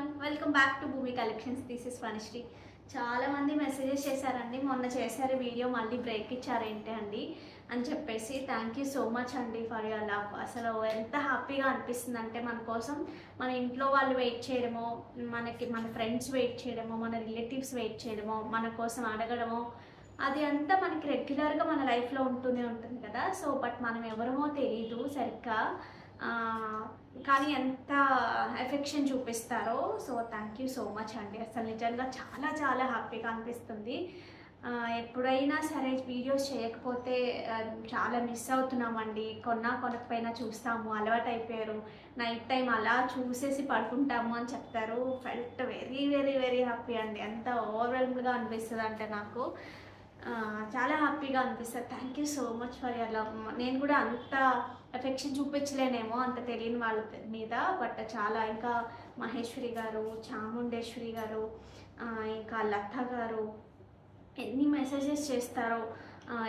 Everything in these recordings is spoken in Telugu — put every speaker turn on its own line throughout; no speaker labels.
everyone, welcome back to Bhumi Collections. This is Vanishri. చాలా మంది మెసేజెస్ చేశారండి, మొన్న చేశారు వీడియో మళ్ళీ బ్రేక్ ఇచ్చారేంటి అండి అని చెప్పేసి. థ్యాంక్ యూ సో మచ్ అండి ఫర్ యువర్ లవ్. అసలు ఎంత హ్యాపీగా అనిపిస్తుంది అంటే మన కోసం మన ఇంట్లో వాళ్ళు వెయిట్ చేయడమో, మన ఫ్రెండ్స్ వెయిట్ చేయడమో, మన రిలేటివ్స్ వెయిట్ చేయడమో, మన కోసం అడగడమో, అది అంతా మనకి రెగ్యులర్గా మన లైఫ్లో ఉంటుంది కదా. సో బట్ మనం ఎవరమో తెలియదు సరిగ్గా, కానీ ఎంత ఎఫెక్షన్ చూపిస్తారో. So thank you so much అండి. అసలు నిజంగా చాలా చాలా హ్యాపీగా అనిపిస్తుంది. ఎప్పుడైనా సరే వీడియోస్ చేయకపోతే చాలా మిస్ అవుతున్నామండి. కొనకపోయినా చూస్తాము, అలవాటు అయిపోయారు. నైట్ టైం అలా చూసేసి పడుకుంటాము అని చెప్తారు. Felt very very very happy అండి. ఎంత ఓవర్వెల్మ్డ్గా అనిపిస్తుంది అంటే నాకు చాలా హ్యాపీగా అనిపిస్తుంది. Thank you so much for your love. నేను కూడా అంత ఎఫెక్షన్ చూపించలేనేమో అంత తెలియని వాళ్ళ మీద, బట్ చాలా, ఇంకా మహేశ్వరి గారు, చాముండేశ్వరి గారు, ఇంకా లత గారు ఎన్ని మెసేజెస్ చేస్తారో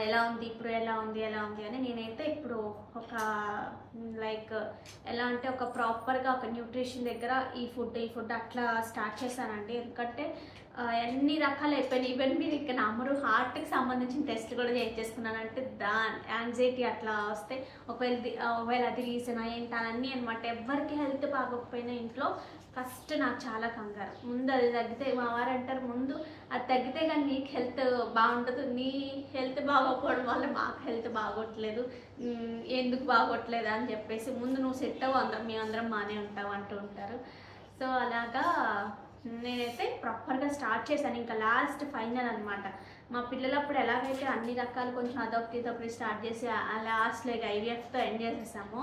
ఎలా ఉంది ఇప్పుడు, ఎలా ఉంది అని. నేనైతే ఇప్పుడు ఒక లైక్ ఎలా అంటే ఒక ప్రాపర్గా ఒక న్యూట్రిషన్ దగ్గర ఈ ఫుడ్ అట్లా స్టార్ట్ చేశానండి. ఎందుకంటే ఎన్ని రకాలు అయిపోయినాయి. ఈవెన్ మీరు ఇక్కడ నమ్మరు, హార్ట్కి సంబంధించిన టెస్ట్లు కూడా చేసుకున్నానంటే యాంగ్జైటీ అట్లా వస్తే ఒకవేళ అది రీజన్ ఏంటన్నీ అనమాట. ఎవరికి హెల్త్ బాగోకపోయినా ఇంట్లో ఫస్ట్ నాకు చాలా కంగారు. ముందు అది తగ్గితే, మా వారు అంటారు ముందు అది తగ్గితే కానీ నీకు హెల్త్ బాగుంటుంది, నీ హెల్త్ బాగోకపోవడం వల్ల మాకు హెల్త్ బాగోట్లేదు, ఎందుకు బాగోట్లేదు అని చెప్పేసి ముందు నువ్వు సెట్ అవ్వు, మేమందరం బాగానే ఉంటావు అంటూ ఉంటారు. సో అలాగా నేనైతే ప్రాపర్గా స్టార్ట్ చేశాను. ఇంకా లాస్ట్ ఫైనల్ అనమాట. మా పిల్లలప్పుడు ఎలాగైతే అన్ని రకాలు కొంచెం అదొకటి స్టార్ట్ చేసి లాస్ట్లో ఐవీఎఫ్తో ఎండ్ చేసేసాము,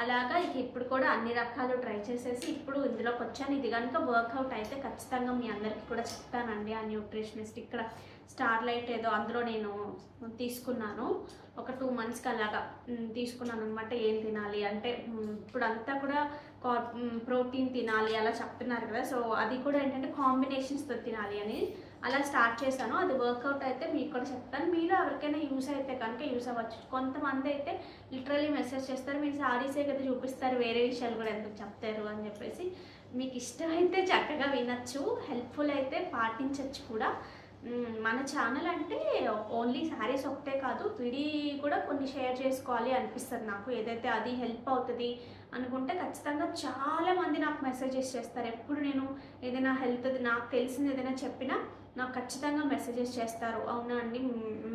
అలాగా ఇక ఇప్పుడు కూడా అన్ని రకాలు ట్రై చేసేసి ఇప్పుడు ఇందులోకి వచ్చాను. ఇది కనుక వర్కౌట్ అయితే ఖచ్చితంగా మీ అందరికీ కూడా చెప్తానండి. ఆ న్యూట్రిషనిస్ట్ ఇక్కడ స్టార్లైట్ ఏదో అందులో నేను తీసుకున్నాను, ఒక 2 monthsకి అలాగా తీసుకున్నాను అనమాట. ఏం తినాలి అంటే ఇప్పుడు అంతా కూడా ప్రోటీన్ తినాలి అలా చెప్తున్నారు కదా. సో అది కూడా ఏంటంటే కాంబినేషన్స్తో తినాలి అని అలా స్టార్ట్ చేశాను. అది వర్కౌట్ అయితే మీకు కూడా చెప్తాను. మీరు ఎవరికైనా యూస్ అయితే కనుక యూస్ అవ్వచ్చు. కొంతమంది అయితే లిటరలీ మెసేజ్ చేస్తారు, మీరు సారీసే కదా చూపిస్తారు, వేరే విషయాలు కూడా ఎందుకు చెప్తారు అని చెప్పేసి. మీకు ఇష్టమైతే చక్కగా వినొచ్చు, హెల్ప్ఫుల్ అయితే పాటించవచ్చు కూడా. మన ఛానల్ అంటే ఓన్లీ శారీస్ ఒకటే కాదు, విడి కూడా కొన్ని షేర్ చేసుకోవాలి అనిపిస్తుంది నాకు. ఏదైతే అది హెల్ప్ అవుతుంది అనుకుంటే ఖచ్చితంగా చాలామంది నాకు మెసేజెస్ చేస్తారు. ఎప్పుడు నేను ఏదైనా హెల్త్ నాకు తెలిసింది ఏదైనా చెప్పినా నాకు ఖచ్చితంగా మెసేజెస్ చేస్తారు. అవునా అండి,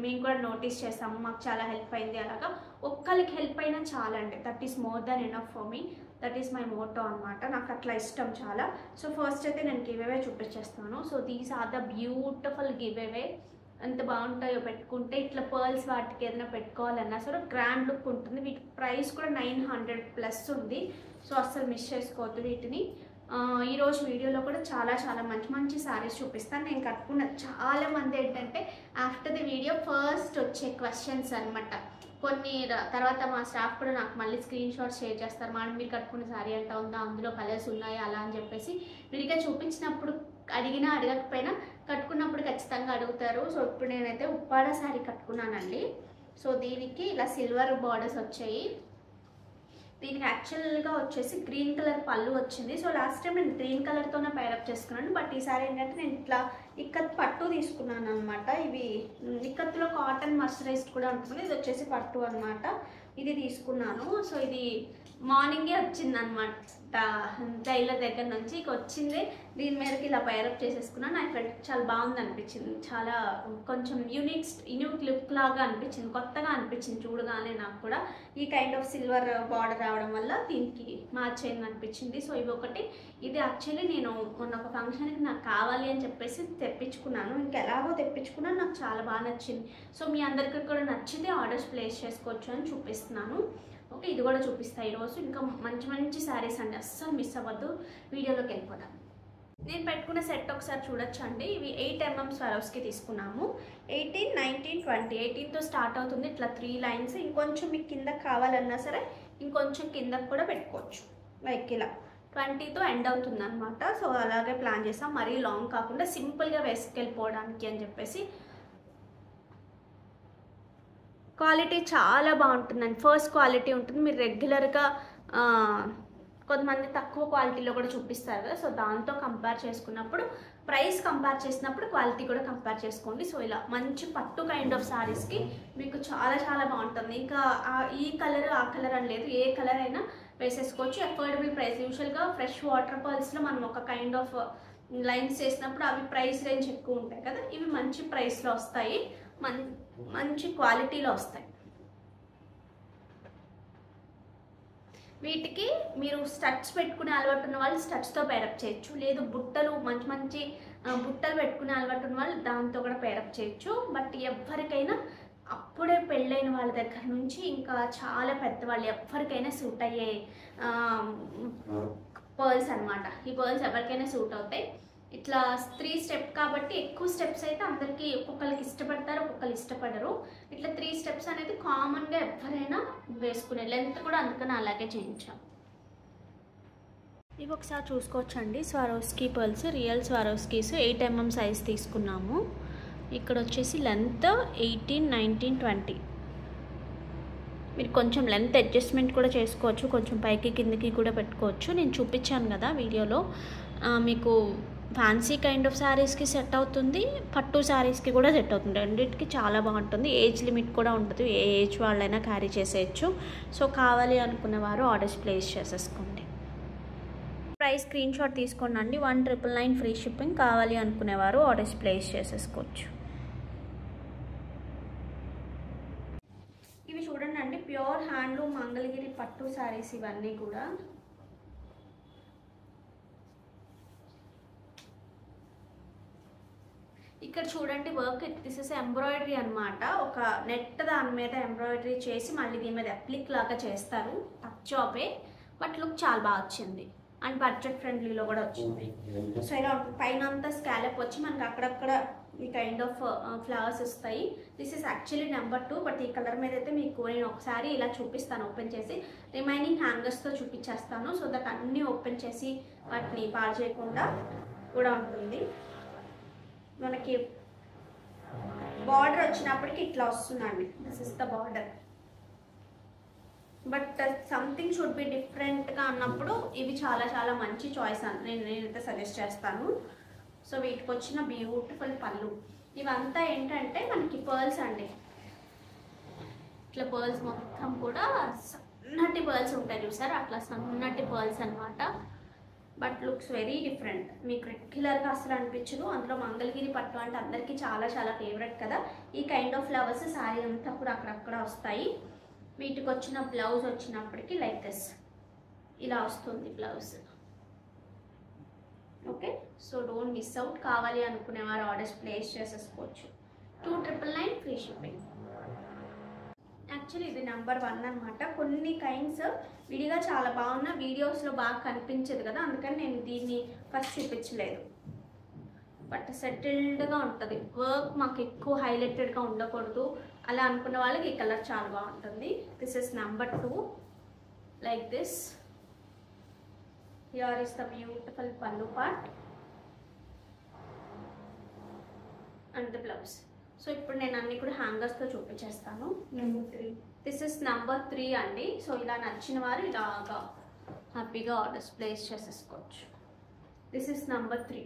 మేము కూడా నోటీస్ చేస్తాము, మాకు చాలా హెల్ప్ అయింది. అలాగా ఒక్కరికి హెల్ప్ అయినా చాలండి. That is more than enough for me. That is my Moto అనమాట. నాకు అట్లా ఇష్టం చాలా. సో ఫస్ట్ అయితే నేను గివ్ అవే చూపించేస్తాను. So these are the beautiful give away. ఎంత బాగుంటాయో పెట్టుకుంటే. ఇట్లా పర్ల్స్ వాటికి ఏదైనా పెట్టుకోవాలన్నా సరే గ్రాండ్ లుక్ ఉంటుంది. వీటి ప్రైస్ కూడా 900+ ఉంది. సో అస్సలు మిస్ చేసుకోవద్దు వీటిని. ఈరోజు వీడియోలో కూడా చాలా చాలా మంచి మంచి శారీస్ చూపిస్తాను. నేను కట్టుకున్న చాలామంది ఏంటంటే ఆఫ్టర్ ది వీడియో ఫస్ట్ వచ్చే క్వశ్చన్స్ అనమాట. కొన్ని తర్వాత మా స్టాఫ్ కూడా నాకు మళ్ళీ స్క్రీన్ షాట్స్ షేర్ చేస్తారు. మేడం మీరు కట్టుకున్న శారీ ఎంత ఉందా, అందులో కలర్స్ ఉన్నాయా అలా అని చెప్పేసి. విడిగా చూపించినప్పుడు అడిగినా అడగకపోయినా కట్టుకున్నప్పుడు ఖచ్చితంగా అడుగుతారు. సో ఇప్పుడు నేనైతే ఉప్పాడ శారీ కట్టుకున్నానండి. సో దీనికి ఇలా సిల్వర్ బార్డర్స్ వచ్చాయి. దీనికి యాక్చువల్గా వచ్చేసి గ్రీన్ కలర్ పళ్ళు వచ్చింది. సో లాస్ట్ టైం నేను గ్రీన్ కలర్తోనే పైరప్ చేసుకున్నాను, బట్ ఈసారి ఏంటంటే నేను ఇట్లా ఇక్కత్ పట్టు తీసుకున్నాను అనమాట. ఇవి ఇక్కత్తులో కాటన్ మర్సరైజ్డ్ కూడా ఉంటుంది. ఇది వచ్చేసి పట్టు అనమాట. ఇది తీసుకున్నాను. సో ఇది మార్నింగే వచ్చింది అనమాట, టైలర్ దగ్గర నుంచి. ఇక వచ్చింది, దీని మీదకి ఇలా పైరప్ చేసేసుకున్నాను. నాకు చాలా బాగుంది అనిపించింది. చాలా కొంచెం యూనిక్ లుక్ లాగా అనిపించింది, కొత్తగా అనిపించింది చూడగానే నాకు కూడా. ఈ కైండ్ ఆఫ్ సిల్వర్ బార్డర్ రావడం వల్ల దీనికి మ్యాచ్ అయింది అనిపించింది. సో ఇవి ఒకటి. ఇది యాక్చువల్లీ నేను మొన్న ఒక ఫంక్షన్కి నాకు కావాలి అని చెప్పేసి తెప్పించుకున్నాను. ఇంకెలాగో తెప్పించుకున్నాను, నాకు చాలా బాగా నచ్చింది. సో మీ అందరికీ కూడా నచ్చితే ఆర్డర్స్ ప్లేస్ చేసుకోవచ్చు అని చూపిస్తున్నాను. ఓకే, ఇది కూడా చూపిస్తాను ఈరోజు. ఇంకా మంచి మంచి శారీస్ అండి, అస్సలు మిస్ అవ్వద్దు. వీడియోలోకి వెళ్ళిపోదాం. నేను పెట్టుకున్న సెట్ ఒకసారి చూడొచ్చు అండి. ఇవి 8 mm స్వరోస్కి తీసుకున్నాము. 18, 19, 20. 18తో స్టార్ట్ అవుతుంది. ఇట్లా 3 లైన్స్. ఇంకొంచెం మీకు కింద కావాలన్నా సరే ఇంకొంచెం కిందకు కూడా పెట్టుకోవచ్చు. లైక్ ఇలా 20తో ఎండ్ అవుతుంది అనమాట. సో అలాగే ప్లాన్ చేస్తాం, మరీ లాంగ్ కాకుండా సింపుల్గా వేసుకెళ్ళిపోవడానికి అని చెప్పేసి. క్వాలిటీ చాలా బాగుంటుందండి. ఫస్ట్ క్వాలిటీ ఉంటుంది. మీరు రెగ్యులర్గా కొంతమంది తక్కువ క్వాలిటీలో కూడా చూపిస్తారు కదా. సో దాంతో కంపేర్ చేసుకున్నప్పుడు, ప్రైస్ కంపేర్ చేసినప్పుడు క్వాలిటీ కూడా కంపేర్ చేసుకోండి. సో ఇలా మంచి పట్టు కైండ్ ఆఫ్ శారీస్కి మీకు చాలా చాలా బాగుంటుంది. ఇంకా ఈ కలర్ ఆ కలర్ అని లేదు, ఏ కలర్ అయినా వేసేసుకోవచ్చు. Affordable price. యూజువల్గా ఫ్రెష్ వాటర్ పర్ల్స్లో మనం ఒక కైండ్ ఆఫ్ లైన్స్ చేసినప్పుడు అవి ప్రైస్ రేంజ్ ఎక్కువ ఉంటాయి కదా, ఇవి మంచి ప్రైస్లో వస్తాయి, మంచి క్వాలిటీలో వస్తాయి. వీటికి మీరు స్టడ్స్ పెట్టుకునే అలవాటు ఉన్న వాళ్ళు స్టడ్స్తో పేరప్ చేయొచ్చు, లేదు బుట్టలు మంచి మంచి బుట్టలు పెట్టుకునే అలవాటు ఉన్న వాళ్ళు దాంతో కూడా పేరప్ చేయొచ్చు. బట్ ఎవరికైనా అప్పుడే పెళ్ళైన వాళ్ళ దగ్గర నుంచి ఇంకా చాలా పెద్దవాళ్ళు ఎవరికైనా సూట్ అయ్యే పర్ల్స్ అనమాట. ఈ పర్ల్స్ ఎవరికైనా సూట్ అవుతాయి. ఇట్లా 3 స్టెప్ కాబట్టి ఎక్కువ స్టెప్స్ అయితే అందరికీ ఒక్కొక్కరికి ఇష్టపడతారు, ఒక్కొక్కరు ఇష్టపడరు. ఇట్లా 3 స్టెప్స్ అనేది కామన్గా ఎవరైనా వేసుకునే. లెంత్ కూడా అందుకని అలాగే చేయించాం. ఇవి ఒకసారి చూసుకోవచ్చండి. స్వారోస్కీ పర్ల్స్, రియల్ స్వారోస్కీస్ 8 mm సైజ్ తీసుకున్నాము. ఇక్కడ వచ్చేసి లెంత్ 18, 19, 20. మీరు కొంచెం లెంత్ అడ్జస్ట్మెంట్ కూడా చేసుకోవచ్చు, కొంచెం పైకి కిందకి కూడా పెట్టుకోవచ్చు. నేను చూపించాను కదా వీడియోలో. మీకు ఫ్యాన్సీ కైండ్ ఆఫ్ శారీస్కి సెట్ అవుతుంది, పట్టు శారీస్కి కూడా సెట్ అవుతుంది. రెండింటికి చాలా బాగుంటుంది. ఏజ్ లిమిట్ కూడా ఉంటుంది, ఏ ఏజ్ వాళ్ళైనా క్యారీ చేసేయచ్చు. సో కావాలి అనుకున్న వారు ఆర్డర్స్ ప్లేస్ చేసేసుకోండి. ప్రైస్ స్క్రీన్ షాట్ తీసుకోండి. 1999 ఫ్రీ షిప్పింగ్. కావాలి అనుకునేవారు ఆర్డర్స్ ప్లేస్ చేసేసుకోవచ్చు. ఇవి చూడండి అండి, ప్యూర్ హ్యాండ్లూమ్ మంగళగిరి పట్టు శారీస్ ఇవన్నీ కూడా. ఇక్కడ చూడండి వర్క్, దిస్ ఇస్ ఎంబ్రాయిడరీ అనమాట. ఒక నెట్ దాని మీద ఎంబ్రాయిడరీ చేసి మళ్ళీ దీని మీద అప్లిక్ లాగా చేస్తారు. టచ్ జాబే, బట్ లుక్ చాలా బాగా వచ్చింది అండ్ బడ్జెట్ ఫ్రెండ్లీలో కూడా వచ్చింది. సో ఇలా పైన అంతా స్కాలప్ వచ్చి మనకి అక్కడక్కడ ఈ కైండ్ ఆఫ్ ఫ్లవర్స్ వస్తాయి. This is actually number 2, but ఈ కలర్ మీద అయితే మీకు నేను ఒకసారి ఇలా చూపిస్తాను ఓపెన్ చేసి. రిమైనింగ్ హ్యాంగర్స్తో చూపించేస్తాను, సో దట్ అన్నీ ఓపెన్ చేసి వాటిని పాడు చేయకుండా కూడా ఉంటుంది. మనకి బార్డర్ వచ్చినప్పటికి ఇట్లా వస్తుందండి. This is the border. But something should be డిఫరెంట్గా అన్నప్పుడు ఇవి చాలా చాలా మంచి చాయిస్ అని నేనైతే సజెస్ట్ చేస్తాను. సో వీటికి వచ్చిన బ్యూటిఫుల్ పళ్ళు. ఇవంతా ఏంటంటే మనకి పర్ల్స్ అండి. ఇట్లా పర్ల్స్ మొత్తం కూడా సన్నటి పర్ల్స్ ఉంటాయి చూసారు, అట్లా సన్నటి పర్ల్స్ అనమాట. But looks very different. మీకు రెగ్యులర్గా అసలు అనిపించదు. అందులో మంగళగిరి పట్టు అంటే అందరికీ చాలా చాలా ఫేవరెట్ కదా. ఈ కైండ్ ఆఫ్ ఫ్లవర్స్ శారీ అంతా కూడా అక్కడక్కడ వస్తాయి. వీటికి వచ్చిన బ్లౌజ్ వచ్చినప్పటికీ లైక్ దిస్ ఇలా వస్తుంది blouse. Okay, so don't miss out. కావాలి అనుకునేవారు ఆర్డర్స్ ప్లేస్ చేసేసుకోవచ్చు. 2999 ఫ్రీ షిప్పింగ్. యాక్చువల్లీ ఇది నెంబర్ 1 అనమాట. కొన్ని కైండ్స్ విడిగా చాలా బాగున్నా వీడియోస్లో బాగా కనిపించదు కదా, అందుకని నేను దీన్ని ఫస్ట్ చూపించలేదు. బట్ సెటిల్డ్గా ఉంటుంది. వర్క్ మాకు ఎక్కువ హైలైటెడ్గా ఉండకూడదు అలా అనుకున్న వాళ్ళకి ఈ కలర్ చాలా బాగుంటుంది. This is number 2 like this. Here is the beautiful pallu part and the blouse. So ఇప్పుడు నేను అన్ని కూడా హ్యాంగర్స్తో చూపించేస్తాను.
నెంబర్ 3.
దిస్ ఇస్ నెంబర్ 3 అండి. సో ఇలా నచ్చిన వారు ఇలాగా హ్యాపీగా ఆర్డర్స్ ప్లేస్ చేసేసుకోవచ్చు. This is number 3.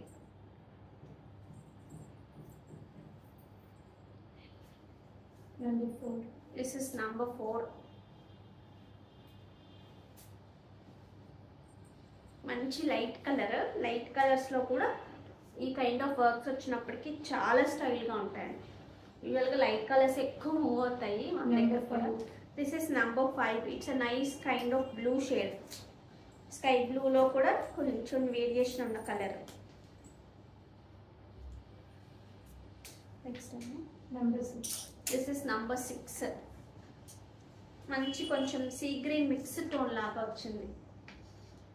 Number 4.
This is number 4. మంచి లైట్ కలర్. లైట్ కలర్స్లో కూడా ఈ కైండ్ ఆఫ్ వర్క్స్ వచ్చినప్పటికీ చాలా స్టైల్గా ఉంటాయండి. యూజువల్గా లైట్ కలర్స్ ఎక్కువ మూవ్ అవుతాయి మన దగ్గర కూడా. This is number 5. It's a nice kind of blue shade. Sky బ్లూలో కూడా కొంచెం వేరియేషన్ ఉన్న colour. Next
number 6.
This is number 6. మంచి కొంచెం సీ గ్రీన్ మిక్స్ టోన్ లాగా వచ్చింది.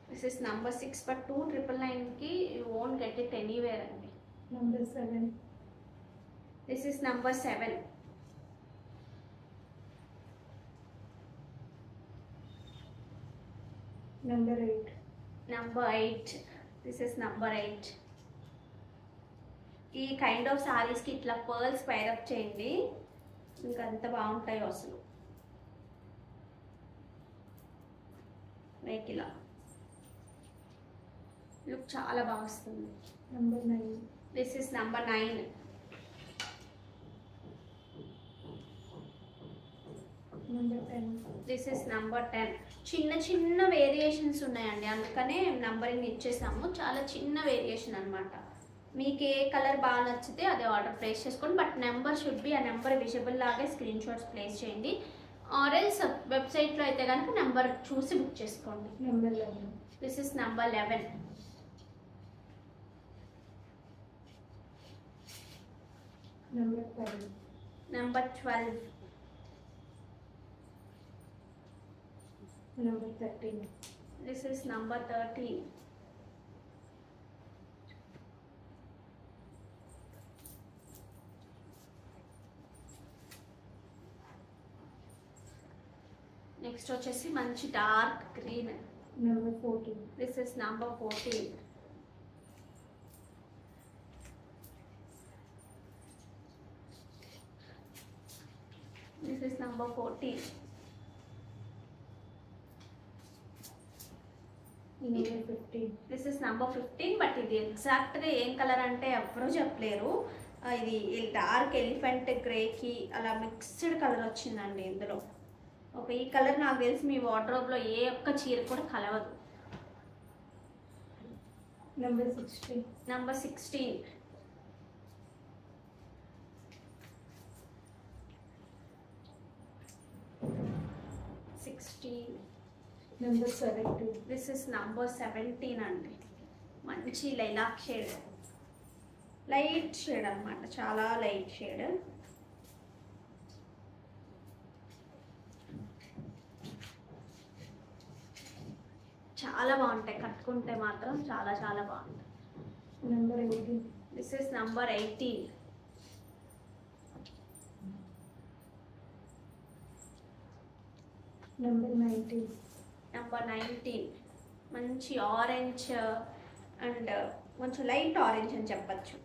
This is number 6. బట్ 2999కి you won't get it anywhere అండి.
Number 7.
This is number 7.
Number 8.
Number 8. This is number 8. ఈ కైండ్ ఆఫ్ సారీస్కి ఇట్లా పర్ల్స్ పైరప్ చేయండి, ఇంకా ఎంత బాగుంటాయో అసలు. లైక్ ఇలా లుక్ చాలా బాగా వస్తుంది.
Number 9.
This is number 9.
Number 10.
This is number 10. చిన్న చిన్న వేరియేషన్స్ ఉన్నాయండి, అందుకనే నంబరింగ్ ఇచ్చేసాము. చాలా చిన్న వేరియేషన్ అనమాట. మీకు ఏ కలర్ బాగా నచ్చితే అదే ఆర్డర్ ప్లేస్ చేసుకోండి. బట్ నెంబర్ షుడ్ బి ఆ నెంబర్ విజిబుల్ లాగే స్క్రీన్ షాట్స్ ప్లేస్ చేయండి. ఆర్ఎల్స్ వెబ్సైట్లో అయితే కనుక నెంబర్ చూసి బుక్ చేసుకోండి.
Number 11.
This is number 11.
Number 12.
Number 12.
Number 13.
This is number 13. Next వచ్చేసి మంచి dark green.
Number 14.
This is number 14. This is number 14.
Number 15.
This is number 15. But ఇది ఎగ్జాక్ట్గా ఏం కలర్ అంటే ఎవరూ చెప్పలేరు. ఇది డార్క్ ఎలిఫెంట్ గ్రేకి అలా మిక్స్డ్ కలర్ వచ్చిందండి ఇందులో. ఈ కలర్ నాకు తెలిసి మీ వార్డ్రోబ్లో ఏ ఒక్క చీర కూడా కలవదు.
Number 16.
Number 16.
Number 17.
This is number 17 అండి. మంచి లైలాక్ షేడ్, లైట్ షేడ్ అనమాట, చాలా లైట్ షేడ్. చాలా బాగుంటాయి, కట్టుకుంటే మాత్రం చాలా చాలా బాగుంటాయి.
Number 18.
This is number 18.
Number 19.
Number 19. మంచి ఆరెంజ్ అండ్ కొంచెం లైట్ ఆరెంజ్ అని చెప్పచ్చు.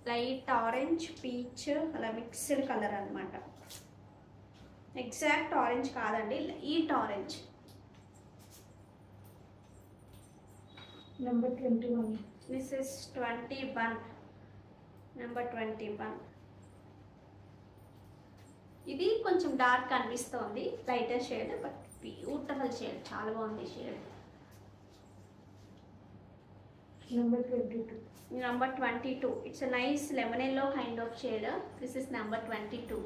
లైట్ ఆరెంజ్ పీచ్ అలా మిక్స్డ్ కలర్ అనమాట. ఎగ్జాక్ట్ ఆరెంజ్ కాదండి, light orange.
Number 21.
This is 21. Number 21. ఇది కొంచెం డార్క్ అనిపిస్తుంది, lighter shade, but beautiful shade, చాలా బాగుంది shade.
Number 22.
Number 22. It's a nice lemon yellow kind of shade. This is number 22.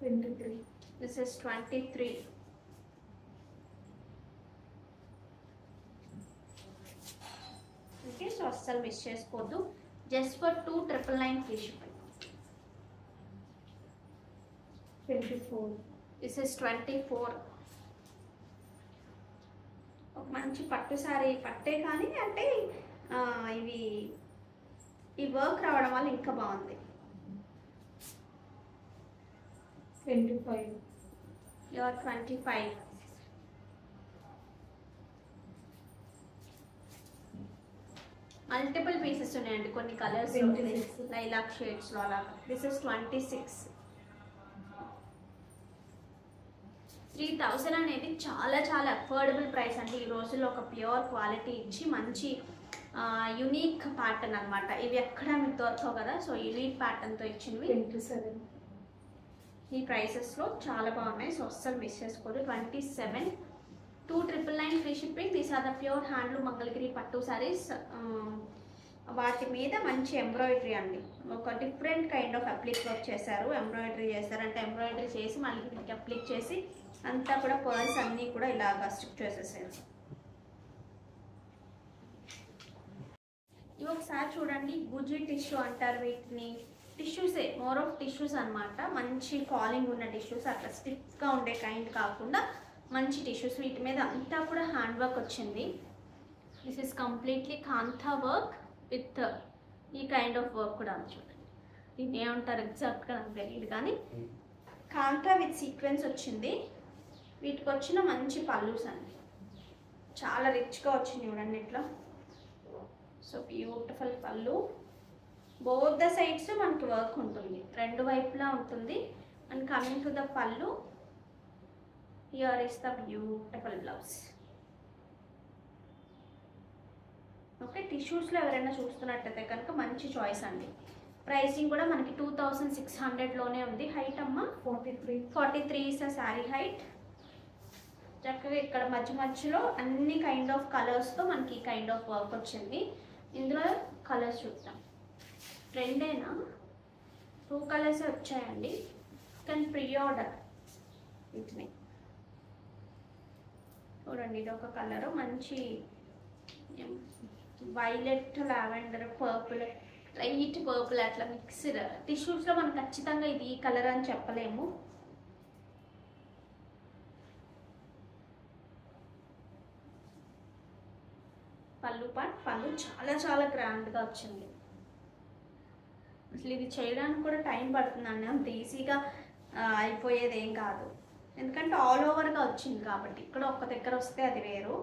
23.
This is 23. Okay, so asal miss cheskodu. Just for 2,999 free shipping.
24.
This is 24. ఒక మంచి పట్టు సారీ, పట్టే కానీ అంటే ఇవి ఈ వర్క్ రావడం వల్ల ఇంకా బాగుంది.
25.
You're 25. మల్టిపుల్ పీసెస్ ఉన్నాయండి, కొన్ని కలర్స్,
26.
లైలాక్ షేడ్స్లో అలా. This is 26. 3,000 అనేది చాలా చాలా అఫోర్డబుల్ ప్రైస్ అండి. ఈ రోజుల్లో ఒక ప్యూర్ క్వాలిటీ ఇచ్చి మంచి యునీక్ ప్యాటర్న్ అనమాట. ఇవి ఎక్కడ మీకు దొరకవు కదా, సో యునీక్ ప్యాటర్న్తో ఇచ్చినవి
27.
ఈ ప్రైసెస్లో చాలా బాగున్నాయి, సో అస్సలు మిస్ చేసుకోదు. 27. 2,999 free shipping. These are the pure handloom Mangalagiri pattu saris. వాటి మీద మంచి ఎంబ్రాయిడరీ అండి, ఒక different kind of applique work చేశారు. ఎంబ్రాయిడరీ చేశారు అంటే ఎంబ్రాయిడరీ చేసి మళ్ళీ వీటికి అప్లిక్ చేసి అంతా కూడా పర్ల్స్ అన్నీ కూడా ఇలాగా స్టిక్ చేసేసారు. ఇవి ఒకసారి చూడండి, గుజీ టిష్యూ అంటారు వీటిని. టిష్యూసే, మోర్ ఆఫ్ టిష్యూస్ అనమాట. మంచి ఫాలింగ్ ఉన్న టిష్యూస్, అట్లా స్టిఫ్గా ఉండే కైండ్ కాకుండా మంచి టిష్యూస్. వీటి మీద అంతా కూడా హ్యాండ్ వర్క్ వచ్చింది. This is completely kantha work with ఈ కైండ్ ఆఫ్ వర్క్ కూడా చూడండి. దీన్ని ఏమంటారు ఎగ్జాక్ట్గా నాకు తెలియదు, కానీ కాంతా విత్ సీక్వెన్స్ వచ్చింది. వీటికి వచ్చిన మంచి పల్లూస్ అండి, చాలా రిచ్గా వచ్చింది చూడండి ఇట్లా. So beautiful pallu. Both the sides మనకి వర్క్ ఉంటుంది, రెండు వైపులా ఉంటుంది. And coming to the pallu, here is the beautiful blouse. టిష్యూస్లో ఎవరైనా చూస్తున్నట్టయితే కనుక మంచి చాయిస్ అండి. ప్రైసింగ్ కూడా మనకి 2600లోనే ఉంది. హైట్ అమ్మ
43.
43 ఇస్ శారీ హైట్. చక్కగా ఇక్కడ మధ్య మధ్యలో అన్ని కైండ్ ఆఫ్ కలర్స్తో మనకి ఈ కైండ్ ఆఫ్ వర్క్ వచ్చింది. ఇందులో కలర్స్ చూద్దాం. రెండేనా 2 కలర్స్ వచ్చాయండి, కానీ ప్రీ ఆర్డర్ వీటిని చూడండి. ఇది ఒక కలరు, మంచి violet, lavender, purple, light purple అట్లా మిక్స్డ్. టిష్యూస్లో మనం ఖచ్చితంగా ఇది ఈ కలర్ అని చెప్పలేము. పళ్ళు చాలా చాలా గ్రాండ్గా వచ్చింది. అసలు ఇది చేయడానికి కూడా టైం పడుతుందండి, అంత ఈజీగా అయిపోయేది ఏం కాదు. ఎందుకంటే ఆల్ ఓవర్గా వచ్చింది కాబట్టి. ఇక్కడ ఒక్క దగ్గర వస్తే అది వేరు,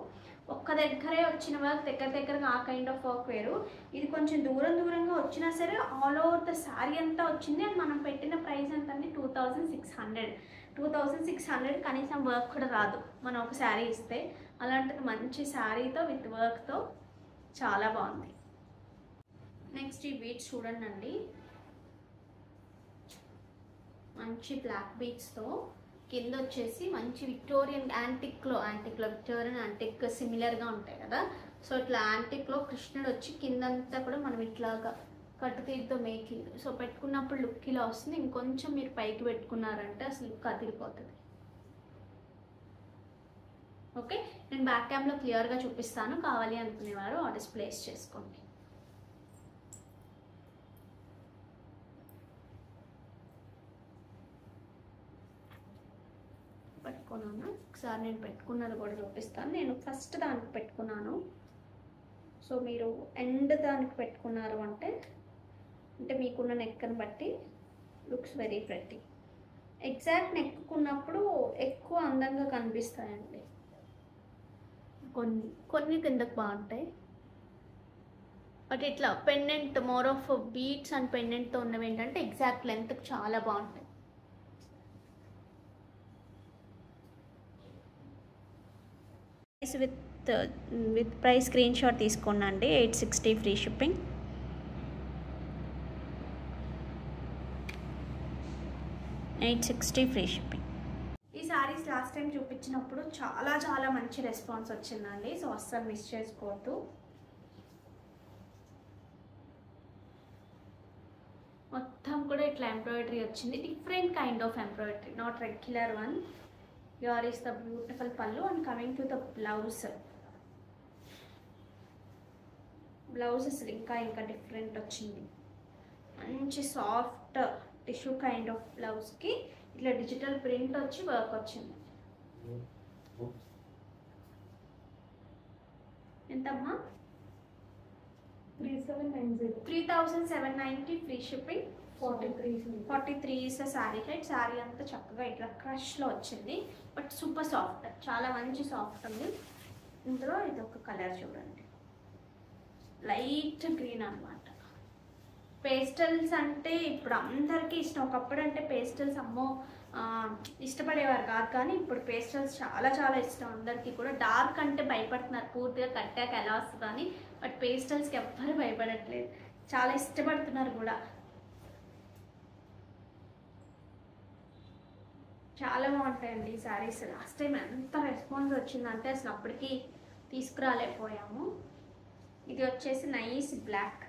ఒక్క దగ్గరే వచ్చిన వర్క్ దగ్గరగా ఆ కైండ్ ఆఫ్ వర్క్ వేరు. ఇది కొంచెం దూరంగా వచ్చినా సరే ఆల్ ఓవర్ ద శారీ అంతా వచ్చింది. అండ్ మనం పెట్టిన ప్రైస్ ఎంత అండి 2600. 2600 కనీసం వర్క్ కూడా రాదు మనం ఒక శారీ ఇస్తే. అలాంటిది మంచి శారీతో విత్ వర్క్తో చాలా బాగుంది. నెక్స్ట్ ఈ బీడ్స్ చూడండి అండి, మంచి బ్లాక్ బీడ్స్తో కింద వచ్చేసి మంచి విక్టోరియన్ యాంటిక్లో విక్టోరియన్ యాంటిక్ సిమిలర్గా ఉంటాయి కదా. సో ఇట్లా యాంటిక్లో కృష్ణుడు వచ్చి కిందంతా కూడా మనం ఇట్లాగా కట్టుతీరుతో మేకింగ్. సో పెట్టుకున్నప్పుడు లుక్ ఇలా వస్తుంది. ఇంకొంచెం మీరు పైకి పెట్టుకున్నారంటే అసలు లుక్ అదిరిపోతుంది. ఓకే, నేను బ్యాక్ క్యామ్లో క్లియర్గా చూపిస్తాను, కావాలి అనుకునేవారు ఆర్డర్స్ ప్లేస్ చేసుకోండి. పెట్టుకున్నాను ఒకసారి, నేను పెట్టుకున్నది కూడా చూపిస్తాను. నేను ఫస్ట్ దానికి పెట్టుకున్నాను. సో మీరు ఎండ్ దానికి పెట్టుకున్నారు అంటే మీకున్న నెక్ని బట్టి లుక్స్ వెరీ ప్రెట్టి. ఎగ్జాక్ట్ నెక్కున్నప్పుడు ఎక్కువ అందంగా కనిపిస్తాయండి. కొన్ని కిందకు బాగుంటాయి, బట్ ఇట్లా pendant more of beads and పెండెంట్తో ఉన్నవి ఏంటంటే ఎగ్జాక్ట్ లెంత్కి చాలా బాగుంటాయి. విత్ ప్రైస్ స్క్రీన్ షాట్ తీసుకోండి. 860 ఫ్రీ షిప్పింగ్. ఈ సారీస్ లాస్ట్ టైం చూపించినప్పుడు చాలా చాలా మంచి రెస్పాన్స్ వచ్చిందండి. సో అస్సలు మిస్ చేసుకోవద్దు. మొత్తం కూడా ఇట్లా ఎంబ్రాయిడరీ వచ్చింది, different kind of embroidery, not regular one. Here is the beautiful pallu, and coming to the blouse. Blouse అసలు ఇంకా డిఫరెంట్ వచ్చింది. మంచి సాఫ్ట్ టిష్యూ కైండ్ ఆఫ్ బ్లౌజ్కి ఇట్లా డిజిటల్ ప్రింట్ వచ్చి వర్క్ వచ్చింది. ఎంతమ్మా? 3790 free shipping. 43 is sari height. Sari అంతా చక్కగా ఇట్లా క్రష్లో వచ్చింది, బట్ సూపర్ సాఫ్ట్, చాలా మంచి సాఫ్ట్ ఉంది. ఇందులో ఇది ఒక కలర్ చూడండి, లైట్ గ్రీన్ అనమాట. పేస్టల్స్ అంటే ఇప్పుడు అందరికీ ఇష్టం. ఒకప్పుడు అంటే పేస్టల్స్ అమ్మో ఇష్టపడేవారు కాదు, కానీ ఇప్పుడు పేస్టల్స్ చాలా చాలా ఇష్టం అందరికీ కూడా. డార్క్ అంటే భయపడుతున్నారు పూర్తిగా కట్టాక ఎలా వస్తుందని, బట్ పేస్టల్స్కి ఎవ్వరు భయపడట్లేదు, చాలా ఇష్టపడుతున్నారు కూడా. చాలా బాగుంటాయండి ఈ శారీస్. లాస్ట్ టైం ఎంత రెస్పాన్స్ వచ్చిందంటే అసలు అప్పటికి తీసుకురాలేకపోయాము. ఇది వచ్చేసి నైస్ బ్లాక్.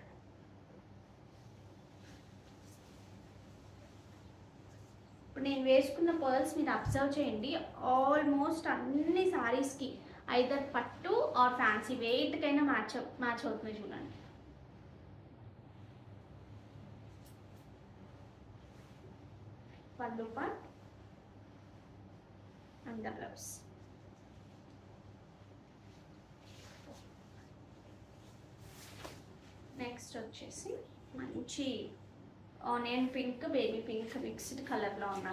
ఇప్పుడు నేను వేసుకున్న పర్ల్స్ మీరు అబ్జర్వ్ చేయండి, ఆల్మోస్ట్ అన్ని శారీస్కి ఐదర్ పట్టు ఆర్ ఫ్యాన్సీ వెయిట్కైనా మ్యాచ్ అవుతుంది చూడండి. పళ్ళు part and the blouse. Next వచ్చేసి మంచి onion pink, baby pink mixed కలర్లో ఉన్న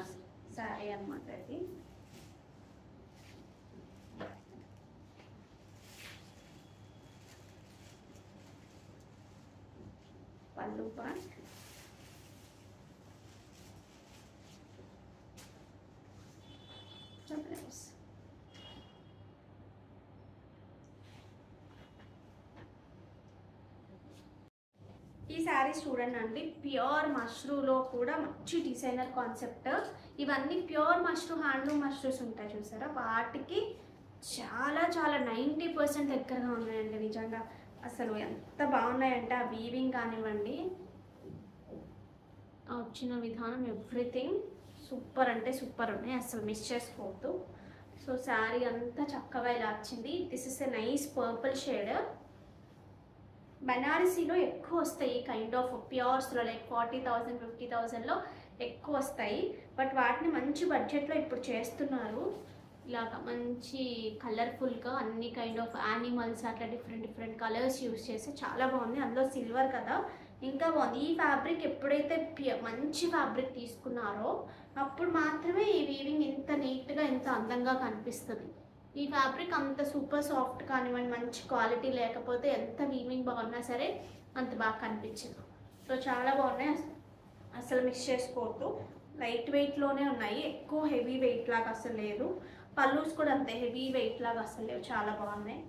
శారీ అనమాట ఇది. పళ్ళు పార్ట్, బ్లౌజ్. ఈ శారీస్ చూడండి అండి, ప్యూర్ మష్రూలో కూడా మంచి డిజైనర్ కాన్సెప్ట్. ఇవన్నీ ప్యూర్ మష్రూ, హ్యాండ్లూమ్ మష్రూస్ ఉంటాయి చూసారా, వాటికి చాలా చాలా 90% దగ్గరగా ఉన్నాయండి. నిజంగా అసలు ఎంత బాగున్నాయంటే ఆ వీవింగ్ కానివ్వండి, వచ్చిన విధానం, ఎవ్రీథింగ్ సూపర్ అంటే సూపర్ ఉన్నాయి, అసలు మిస్ చేసుకోవద్దు. సో శారీ అంతా చక్కగా ఇలా వచ్చింది. This is a nice purple shade. బనారసీలో ఎక్కువ వస్తాయి కైండ్ ఆఫ్ ప్యూర్స్లో, లైక్ 40,000 50,000లో ఎక్కువ వస్తాయి. బట్ వాటిని మంచి బడ్జెట్లో ఇప్పుడు చేస్తున్నారు. ఇలాగ మంచి కలర్ఫుల్గా అన్ని కైండ్ ఆఫ్ యానిమల్స్ అట్లా డిఫరెంట్ కలర్స్ యూస్ చేసి చాలా బాగుంది. అందులో సిల్వర్ కదా, ఇంకా బాగుంది. ఈ ఫ్యాబ్రిక్ ఎప్పుడైతే మంచి ఫ్యాబ్రిక్ తీసుకున్నారో అప్పుడు మాత్రమే ఈ వీవింగ్ ఇంత నీట్గా ఇంత అందంగా కనిపిస్తుంది. ఈ ఫ్యాబ్రిక్ అంత సూపర్ సాఫ్ట్ కానివ్వండి, మంచి క్వాలిటీ లేకపోతే ఎంత వీవింగ్ బాగున్నా సరే అంత బాగా కనిపించదు. సో చాలా బాగున్నాయి, అసలు మిస్ చేసుకోవద్దు. లైట్ వెయిట్లోనే ఉన్నాయి, ఎక్కువ హెవీ వెయిట్ లాగా అసలు లేదు. పల్లూస్ కూడా అంతే హెవీ వెయిట్ లాగా అసలు లేవు, చాలా బాగున్నాయి.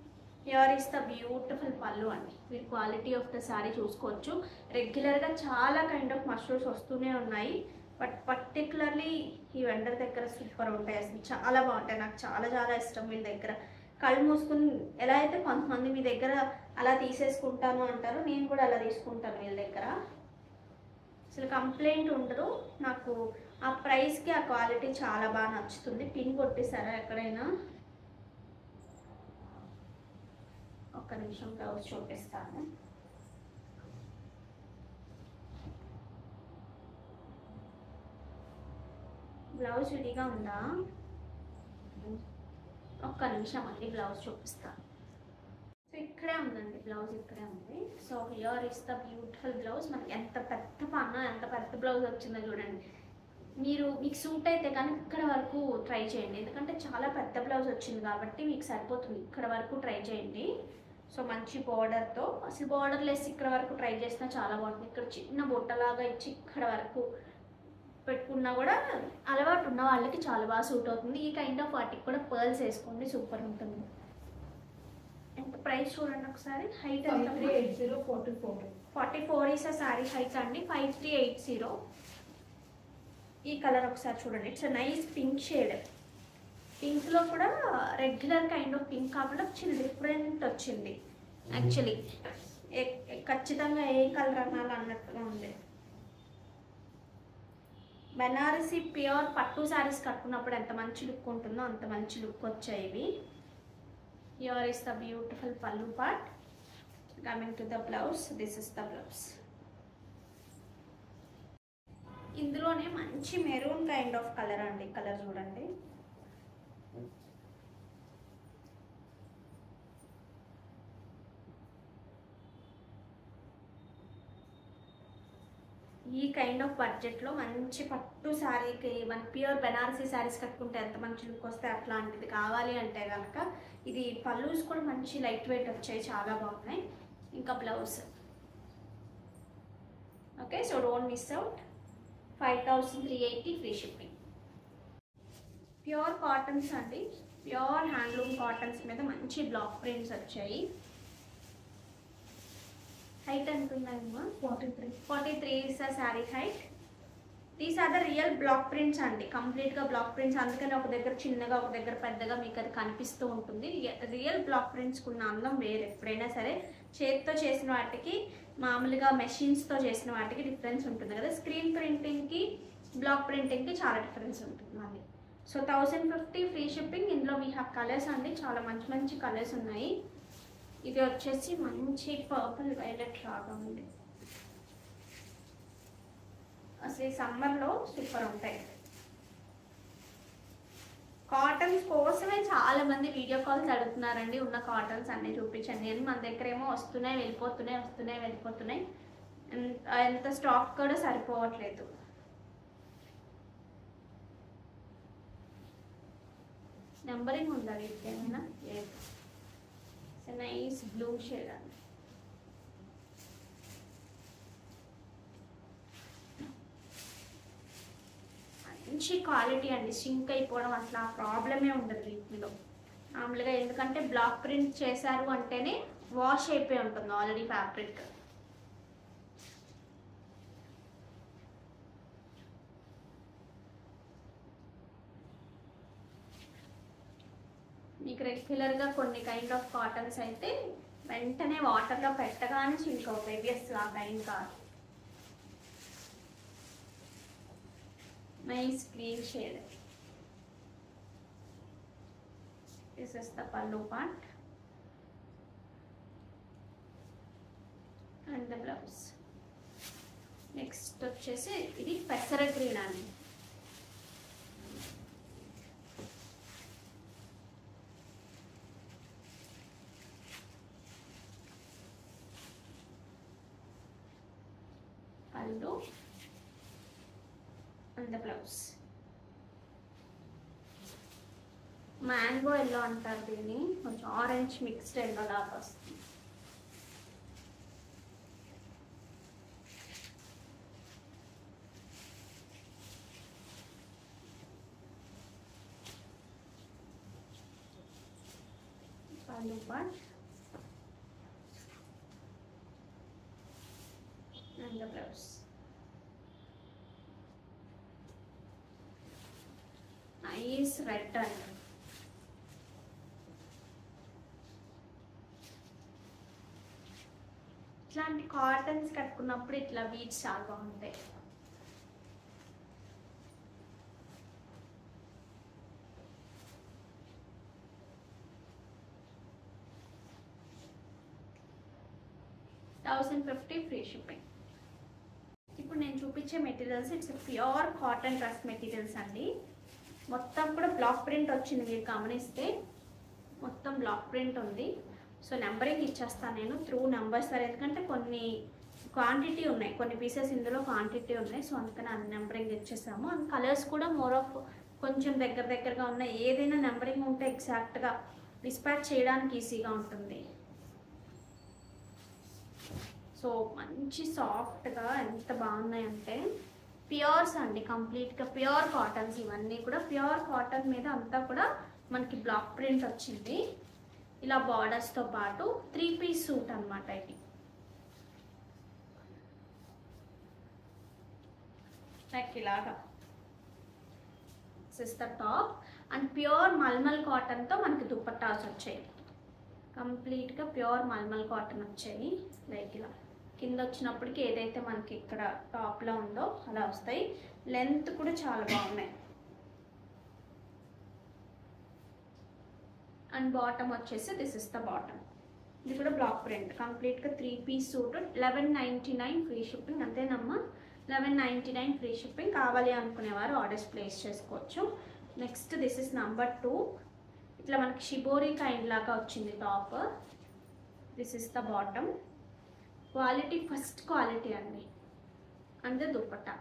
హియర్ ఈస్ ద బ్యూటిఫుల్ పళ్ళు అండి. మీరు క్వాలిటీ ఆఫ్ ద శారీ చూసుకోవచ్చు. రెగ్యులర్గా చాలా కైండ్ ఆఫ్ మష్రూమ్స్ వస్తూనే ఉన్నాయి, బట్ పర్టికులర్లీ ఈ వెండర్ దగ్గర సూపర్ ఉంటాయి, అసలు చాలా బాగుంటాయి. నాకు చాలా చాలా ఇష్టం వీళ్ళ దగ్గర. కళ్ళు మూసుకుని ఎలా అయితే కొంతమంది మీ దగ్గర అలా తీసేసుకుంటాను అంటారు, నేను కూడా అలా తీసుకుంటాను వీళ్ళ దగ్గర. అసలు కంప్లైంట్ ఉండదు. నాకు ఆ ప్రైస్కి ఆ క్వాలిటీ చాలా బాగా నచ్చుతుంది. పిన్ కొట్టేసారా ఎక్కడైనా? ఒక్క నిమిషం బ్లౌజ్ చూపిస్తాను. బ్లౌజ్ విడిగా ఉందా? ఒక్క నిమిషం అండి, బ్లౌజ్ చూపిస్తాను. సో ఇక్కడే ఉందండి బ్లౌజ్, ఇక్కడే ఉంది. So here is the beautiful blouse. మనకి ఎంత పెద్ద పన్న, ఎంత పెద్ద బ్లౌజ్ వచ్చిందో చూడండి. మీకు సూట్ అయితే కానీ ఇక్కడ వరకు ట్రై చేయండి, ఎందుకంటే చాలా పెద్ద బ్లౌజ్ వచ్చింది కాబట్టి మీకు సరిపోతుంది. ఇక్కడ వరకు ట్రై చేయండి. సో మంచి బార్డర్తో, అసలు బార్డర్ లెస్ ఇక్కడ వరకు ట్రై చేసినా చాలా బాగుంటుంది. ఇక్కడ చిన్న బొట్టలాగా ఇచ్చి ఇక్కడ వరకు పెట్టుకున్నా కూడా అలవాటు ఉన్న వాళ్ళకి చాలా బాగా సూట్ అవుతుంది. ఈ కైండ్ ఆఫ్ వాటికి కూడా పర్ల్స్ వేసుకోండి, సూపర్ ఉంటుంది. ఎంత ప్రైస్ చూడండి ఒకసారి. హైట్ ఎంత? 44 ఈస్ ఆ శారీ హైట్ అండి. 5380. ఈ కలర్ ఒకసారి చూడండి, it's a nice pink shade. పింక్లో కూడా రెగ్యులర్ కైండ్ ఆఫ్ పింక్ కాకుండా చిన్న డిఫరెంట్ వచ్చింది. యాక్చువల్లీ ఖచ్చితంగా ఏ కలర్ అనాలి అన్నట్టుగా ఉంది. బనారసి ప్యూర్ పట్టు శారీస్ కట్టుకున్నప్పుడు ఎంత మంచి లుక్ ఉంటుందో అంత మంచి లుక్ వచ్చాయి ఇవి. Here is the beautiful pallu part. Coming to the blouse, this is the blouse. ఇందులోనే మంచి మెరూన్ కైండ్ ఆఫ్ కలర్ అండి, కలర్ చూడండి. ఈ కైండ్ ఆఫ్ బడ్జెట్లో మంచి పట్టు శారీకి మన ప్యూర్ బెనారసీ శారీస్ కట్టుకుంటే ఎంత మంచి లుక్ వస్తే అట్లాంటిది కావాలి అంటే కనుక ఇది పల్లూస్ కూడా మంచి లైట్ వెయిట్ వచ్చాయి, చాలా బాగున్నాయి. ఇంకా blouse. Okay, so don't miss out. 5380 free shipping. Pure cottons అండి, ప్యూర్ హ్యాండ్లూమ్ కాటన్స్ మీద మంచి బ్లాక్ ప్రింట్స్ వచ్చాయి. హైట్ ఎంత ఉందమ్మా? 43 is a sari height. These are the real block prints అండి, కంప్లీట్గా బ్లాక్ ప్రింట్స్. అందుకని ఒక దగ్గర చిన్నగా ఒక దగ్గర పెద్దగా మీకు అది కనిపిస్తూ ఉంటుంది. రియల్ బ్లాక్ ప్రింట్స్కి ఉన్న అందం వేరు. ఎప్పుడైనా సరే చేతితో చేసిన వాటికి, మామూలుగా మెషిన్స్తో చేసిన వాటికి డిఫరెన్స్ ఉంటుంది కదా. స్క్రీన్ ప్రింటింగ్కి బ్లాక్ ప్రింటింగ్కి చాలా డిఫరెన్స్ ఉంటుంది మళ్ళీ. So 1050 free shipping. ఇందులో వీ హ్యావ్ కలర్స్ అండి, చాలా మంచి మంచి కలర్స్ ఉన్నాయి. ఇది వచ్చేసి మంచి పర్పుల్ వైలెట్ లాగా ఉంది. అసలు ఈ సమ్మర్లో సూపర్ ఉంటాయి. కాటన్స్ కోసమే చాలా మంది వీడియో కాల్స్ అడుగుతున్నారండి. ఉన్న కాటన్స్ అన్నీ చూపించండి అని. మన దగ్గర ఏమో వస్తున్నాయి వెళ్ళిపోతున్నాయి. ఎంత స్టాక్ కూడా సరిపోవట్లేదు. నెంబరింగ్ ఉందా వీటికి ఏమైనా? లేదు. నైస్ బ్లూ షేడ్ అండి. మంచి క్వాలిటీ అండి, సింక్ అయిపోవడం అసలు ఆ ప్రాబ్లమే ఉండదు వీటిలో మామూలుగా. ఎందుకంటే బ్లాక్ ప్రింట్ చేశారు అంటేనే వాష్ అయిపోయి ఉంటుంది ఆల్రెడీ ఫ్యాబ్రిక్. మీకు రెగ్యులర్గా కొన్ని కైండ్ ఆఫ్ కాటన్స్ అయితే వెంటనే వాటర్లో పెట్టగానే సింక్ అవుతాయి, అసలు ఆ కైండ్ కాదు. Nice green shade. This is the pallu part and the blouse. Next వచ్చేసి ఇది పెసర గ్రీన్ అని. Pallu and the blouse. Mango yellow అంటారు దీన్ని, కొంచెం ఆరెంజ్ మిక్స్డ్ ఎల్లో లాగా వస్తుంది. Pallu part and the blouse. Nice red and ఇట్లాంటి కాటన్స్ కట్టుకున్నప్పుడు ఇట్లా బీట్స్ చాలా బాగుంటాయి. $1,050 ఫ్రీ షిప్పింగ్. ఇప్పుడు నేను చూపించే materials it's pure cotton dress materials అండి. మొత్తం కూడా బ్లాక్ ప్రింట్ వచ్చింది, మీరు గమనిస్తే మొత్తం బ్లాక్ ప్రింట్ ఉంది. సో నెంబరింగ్ ఇచ్చేస్తాను నేను త్రూ నెంబర్స్ సార్, ఎందుకంటే కొన్ని క్వాంటిటీ ఉన్నాయి, కొన్ని పీసెస్ ఇందులో క్వాంటిటీ ఉన్నాయి. సో అందుకని అన్ని నెంబరింగ్ ఇచ్చేసాము. అండ్ కలర్స్ కూడా మోర్ ఆఫ్ కొంచెం దగ్గరగా ఉన్నాయి. ఏదైనా నెంబరింగ్ ఉంటే ఎగ్జాక్ట్గా డిస్పాచ్ చేయడానికి ఈజీగా ఉంటుంది. సో మంచి సాఫ్ట్గా ఎంత బాగున్నాయంటే ప్యూర్స్ అండి, కంప్లీట్గా ప్యూర్ కాటన్స్. ఇవన్నీ కూడా ప్యూర్ కాటన్ మీద అంతా కూడా మనకి బ్లాక్ ప్రింట్ వచ్చింది. ఇలా బార్డర్స్తో పాటు 3 పీస్ సూట్ అనమాట ఇది. లైక్ ఇలాగా this is the top. And pure malmal కాటన్తో మనకి దుపట్టాస్ వచ్చాయి. కంప్లీట్గా ప్యూర్ మల్మల్ కాటన్ వచ్చాయి. లైక్ ఇలా కింద వచ్చినప్పటికి ఏదైతే మనకి ఇక్కడ టాప్లో ఉందో అలా వస్తాయి. లెంత్ కూడా చాలా బాగున్నాయి. అండ్ బాటమ్ వచ్చేసి దిస్ ఇస్ ద బాటమ్. ఇది కూడా బ్లాక్ ప్రింట్, కంప్లీట్గా 3 పీస్ సూట్. $11.99 free shipping. అంతేనమ్మా, $11.99 ఫ్రీ షిప్పింగ్. కావాలి అనుకునేవారు ఆర్డర్స్ ప్లేస్ చేసుకోవచ్చు. Next this is number 2. ఇట్లా మనకి షిబోరి కైండ్ లాగా వచ్చింది top. This is the bottom. Quality first quality అండి. అండ్ దుపట్టా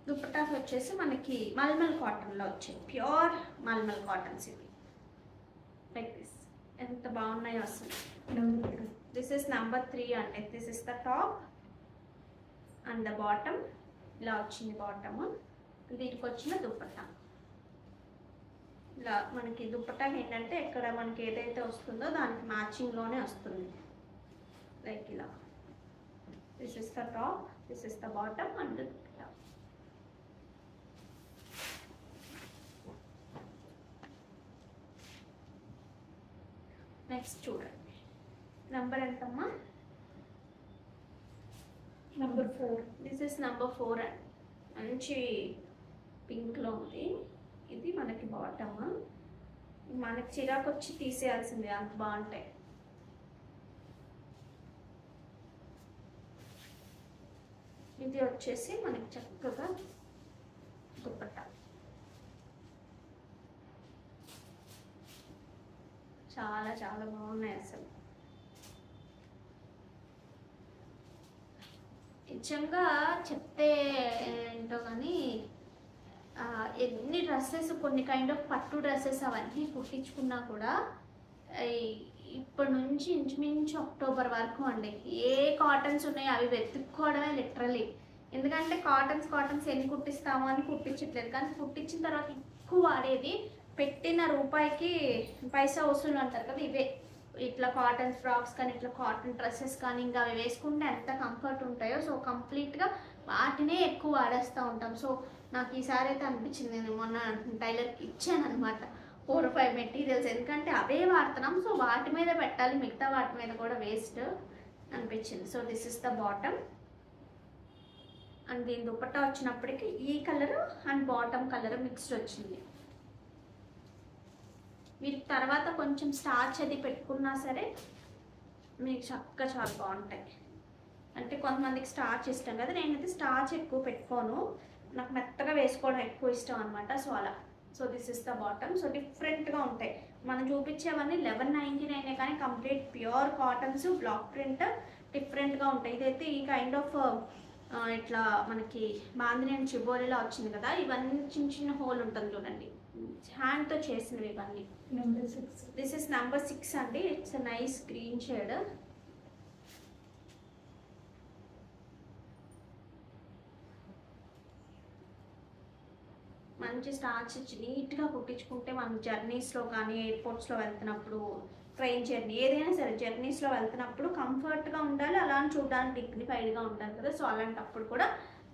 దుపట్టాస్ వచ్చేసి మనకి మల్మల్ కాటన్లో వచ్చాయి, ప్యూర్ మల్మల్ కాటన్స్ ఇవి. లైక్ దిస్ ఎంత బాగున్నాయో అసలు. దిస్ ఇస్ నంబర్ 3 అండి. This is the top and the bottom. ఇలా వచ్చింది బాటమ్. దీనికి వచ్చిన దుపట్టా. ఇలా మనకి దుపట్టా ఏంటంటే ఇక్కడ మనకి ఏదైతే వస్తుందో దానికి మ్యాచింగ్లోనే వస్తుంది. లైక్ ఇలా this is the top, this is the bottom and dupatta. Next చూడండి, నంబర్ ఎంతమ్మా?
నంబర్ 4.
దిస్ ఇస్ నంబర్ 4 అండి. మంచి పింక్లో ఉంది. ఇది మనకి బాటమ్. మనకి చిరాకు వచ్చి తీసేయాల్సిందే, అంత బాగుంటాయి. ఇది వచ్చేసి మనకి చక్కగా దుపట్టా. చాలా చాలా బాగున్నాయి అసలు. నిజంగా చెప్తే ఏంటో కానీ ఎన్ని డ్రెస్సెస్, కొన్ని కైండ్ ఆఫ్ పట్టు డ్రెస్సెస్ అవన్నీ కుట్టించుకున్నా కూడా ఇప్పటి నుంచి ఇంచుమించు అక్టోబర్ వరకు అండి ఏ కాటన్స్ ఉన్నాయో అవి వెతుక్కోవడమే లిటరలీ. ఎందుకంటే కాటన్స్ ఎన్ని కుట్టిస్తామో అని కుట్టించట్లేదు, కానీ కుట్టించిన తర్వాత ఎక్కువ వాడేది పెట్టిన రూపాయికి పైసా వసూలు అంటారు కదా, ఇవే. ఇట్లా కాటన్ ఫ్రాక్స్ కానీ ఇట్లా కాటన్ డ్రెస్సెస్ కానీ ఇంకా అవి వేసుకుంటే ఎంత కంఫర్ట్ ఉంటాయో. సో కంప్లీట్గా వాటినే ఎక్కువ వాడేస్తూ ఉంటాం. సో నాకు ఈసారి అయితే అనిపించింది, నేను మొన్న టైలర్కి ఇచ్చాను అనమాట 4 or 5 మెటీరియల్స్, ఎందుకంటే అవే వాడుతున్నాం, సో వాటి మీద పెట్టాలి, మిగతా వాటి మీద కూడా వేస్ట్ అనిపించింది. So this is the bottom and దీని దుపట్టా వచ్చినప్పటికి ఈ colour and bottom colour mixed వచ్చింది. మీరు తర్వాత కొంచెం స్టార్చ్ అది పెట్టుకున్నా సరే మీకు చక్కగా చాలా బాగుంటాయి. అంటే కొంతమందికి స్టార్చ్ ఇష్టం కదా, నేనైతే స్టార్చ్ ఎక్కువ పెట్టుకోను, నాకు మెత్తగా వేసుకోవడం ఎక్కువ ఇష్టం అనమాట. సో అలా. So this is the bottom. So డిఫరెంట్గా ఉంటాయి. మనం చూపించేవన్నీ 1199 కానీ complete pure cottons, block print డిఫరెంట్గా ఉంటాయి. ఇదైతే ఈ కైండ్ ఆఫ్ ఇట్లా మనకి బాందిని అండ్ చిబోరిలా వచ్చింది కదా, ఇవన్నీ చిన్న చిన్న హోల్ ఉంటుంది చూడండి, హ్యాండ్తో చేసినవి ఇవన్నీ.
నెంబర్ 6.
దిస్ ఇస్ నెంబర్ 6 అండి. It's a nice green shade. మంచి స్టార్చ్ ఇచ్చి నీట్గా కుట్టించుకుంటే మనం జర్నీస్లో కానీ ఎయిర్పోర్ట్స్లో వెళ్తున్నప్పుడు, ట్రైన్ జర్నీ ఏదైనా సరే జర్నీస్లో వెళ్తున్నప్పుడు కంఫర్ట్గా ఉండాలి, అలా అని చూడడానికి డిగ్నిఫైడ్గా ఉండాలి కదా, సో అలాంటప్పుడు కూడా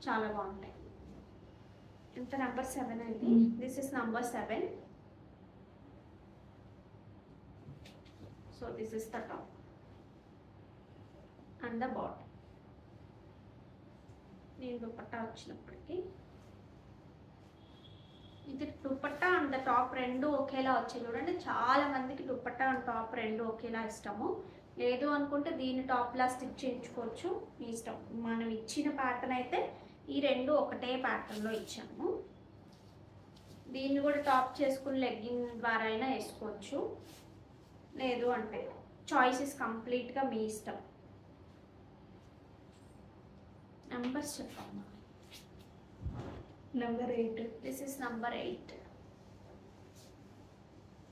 చాలా బాగుంటాయి. ఇంత నెంబర్ 7 అండి. This is number 7. So this is the top and the bottom. నేను దుపట్టా వచ్చినప్పటికీ ఇది దుపట్టా అండ్ ద టాప్ రెండు ఒకేలా వచ్చాయి చూడండి. చాలా మందికి దుపట్టా అండ్ టాప్ రెండు ఒకేలా ఇష్టము, లేదు అనుకుంటే దీన్ని టాప్లా స్టిచ్ చేయించుకోవచ్చు, మీ ఇష్టం. మనం ఇచ్చిన ప్యాటర్న్ అయితే ఈ రెండు ఒకటే ప్యాటర్న్లో ఇచ్చాము. దీన్ని కూడా టాప్ చేసుకుని లెగ్గింగ్ ద్వారా అయినా వేసుకోవచ్చు, లేదు అంటే చాయిస్ ఇస్ కంప్లీట్గా మీ ఇష్టం. నెంబర్స్ చెప్పమ్మా.
నెంబర్ 8.
This is number 8.